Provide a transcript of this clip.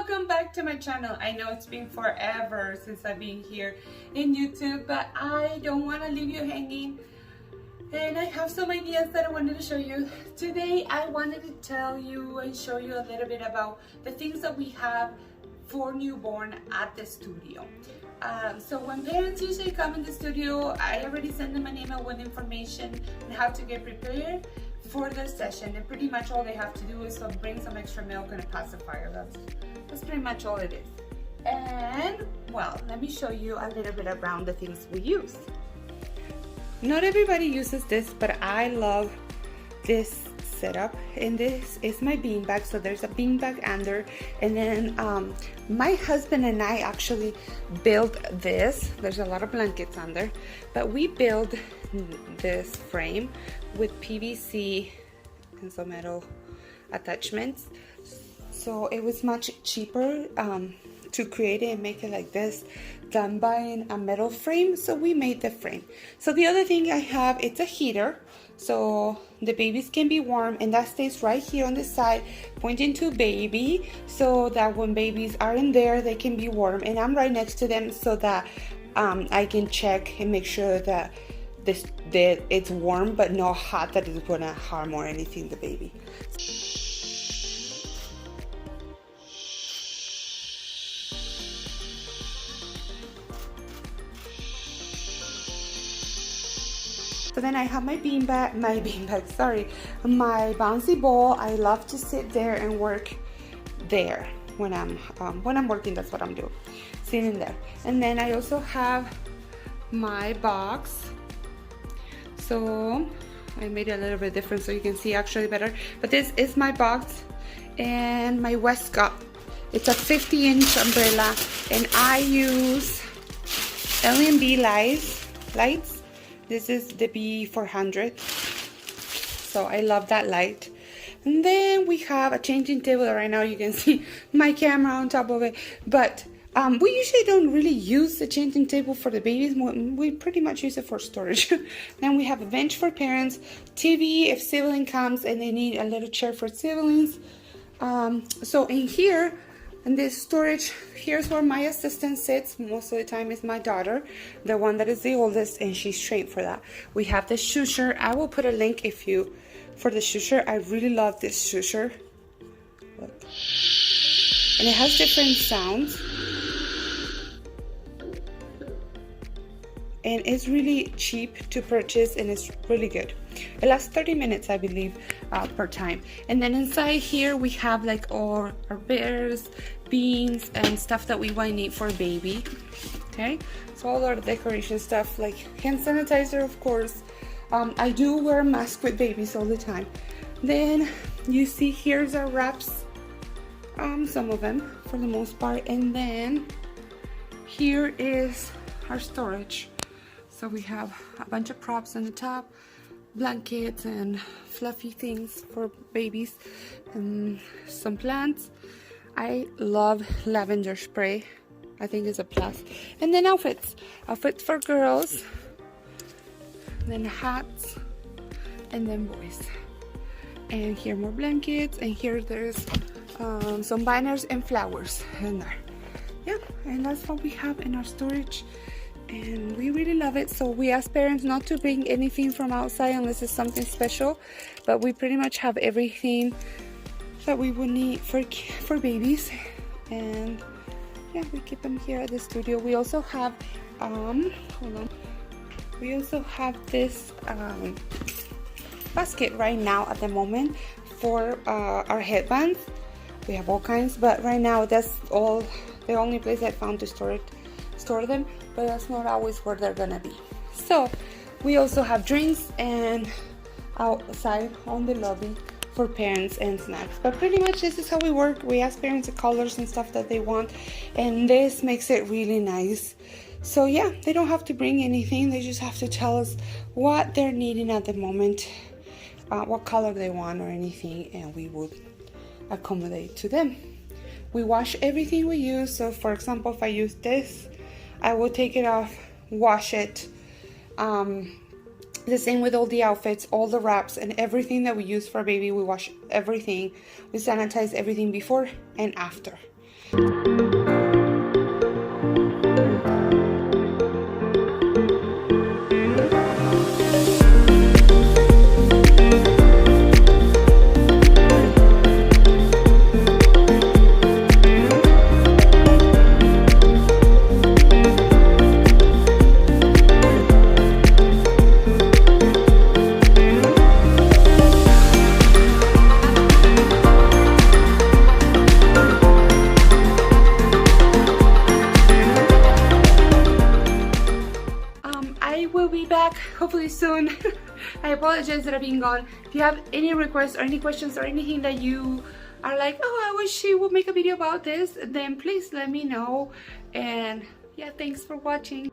welcome back to my channel. I know it's been forever since I've been here in YouTube, but I don't want to leave you hanging, and I have some ideas that I wanted to show you. Today I wanted to tell you and show you a little bit about the things that we have for newborn at the studio. So when parents usually come in the studio, I already send them an email with information on how to get prepared for their session, and pretty much all they have to do is bring some extra milk and a pacifier. That's pretty much all it is. And well, let me show you a little bit around the things we use. Not everybody uses this, but I love this setup, and this is my beanbag. So there's a beanbag under, and then my husband and I actually built this. There's a lot of blankets under, but we built this frame with PVC and some metal attachments. So it was much cheaper to create it and make it like this than buying a metal frame. So we made the frame. So the other thing I have, it's a heater, so the babies can be warm, and that stays right here on the side pointing to baby, so that when babies are in there they can be warm, and I'm right next to them so that I can check and make sure that it's warm but not hot, that it's gonna harm or anything the baby. So then I have my bouncy ball. I love to sit there and work there when I'm working. That's what I'm doing, sitting there. And then I also have my box. So I made it a little bit different so you can see actually better. But this is my box and my Westcott. It's a 50-inch umbrella, and I use L&B lights. This is the B400, so I love that light. And then we have a changing table. Right now you can see my camera on top of it, but we usually don't really use the changing table for the babies. We pretty much use it for storage. Then we have a bench for parents, TV if sibling comes and they need a little chair for siblings. So in here, in this storage, here's where my assistant sits. Most of the time is my daughter, the one that is the oldest, and she's trained for that. We have the shusher. I will put a link for the shusher. I really love this shusher. Look. And it has different sounds. And it's really cheap to purchase, and it's really good. It lasts 30 minutes, I believe, per time. And then inside here we have like all our bears, beans, and stuff that we might need for a baby. Okay, so all our decoration stuff, like hand sanitizer, of course. I do wear a mask with babies all the time. Then you see here's our wraps, some of them for the most part. And then here is our storage. So we have a bunch of props on the top, blankets and fluffy things for babies, and some plants. I love lavender spray. I think it's a plus. And then outfits for girls, then hats, and then boys. And here more blankets, and here there's some banners and flowers in there. Yeah, and that's what we have in our storage. And we really love it. So we ask parents not to bring anything from outside unless it's something special, but we pretty much have everything that we would need for babies. And yeah, we keep them here at the studio. We also have we also have this basket right now at the moment for our headbands. We have all kinds, but right now that's all the only place I found to store them, but that's not always where they're gonna be. So we also have drinks and outside on the lobby for parents and snacks. But pretty much this is how we work. We ask parents the colors and stuff that they want, and this makes it really nice. So yeah, they don't have to bring anything. They just have to tell us what they're needing at the moment, what color they want or anything, and we will accommodate to them. We wash everything we use. So for example, if I use this, I will take it off, wash it. The same with all the outfits, all the wraps, and everything that we use for a baby. We wash everything. We sanitize everything before and after. I will be back hopefully soon. I apologize that I've been gone. If you have any requests or any questions or anything that you are like, oh, I wish she would make a video about this, then please let me know. And yeah, thanks for watching.